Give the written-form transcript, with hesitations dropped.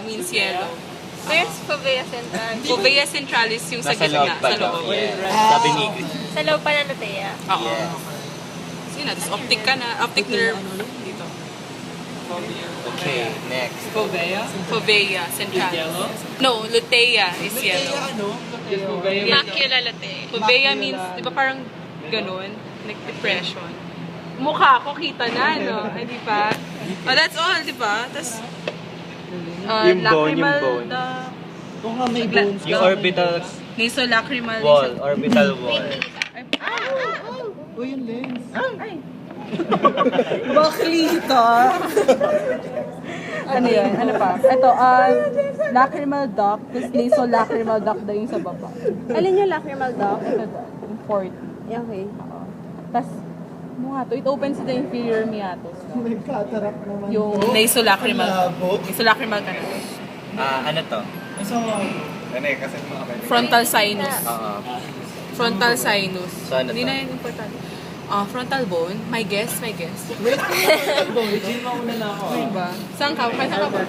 means yellow. Where's Fovea Central? Fovea centralis yung sa Nasa gitna, loob pa sa daw. loob. Yeah. Sabi ni Sa loob pa ng Lutea. Oo. Yes. Sige na, tapos optic ka na, optic nerve dito. Okay, next. Fovea centralis. No, lutea is yellow. Macula Lutea. Fovea means, di ba parang ganun? Like depression. Mukha ko kita na, no? Ay, di ba? Oh, that's all, di ba? Tapos, Yung bone, yung bone. Kung nga may bones Yung orbital Nasolacrimal. wall, orbital wall. Uy, yung lens. Baklita. Ano yan? Ano pa? Ito, lacrimal duct, tapos nasolacrimal duct daw yung sa baba. Alin yung lacrimal duct? Ito daw, yung fourth. Okay. Tapos, ano nga to? It opens the inferior meatus. May cataract naman. Yung nasolacrimal. Labo. Nasolacrimal ka na. Ano to? So, Kasi Frontal sinus. Oo. Frontal sinus. So, ano Hindi to? na yun important. Frontal bone. My guess. wait, Gin, mauna na ako. Diba? Saan ka? Saan ka ba?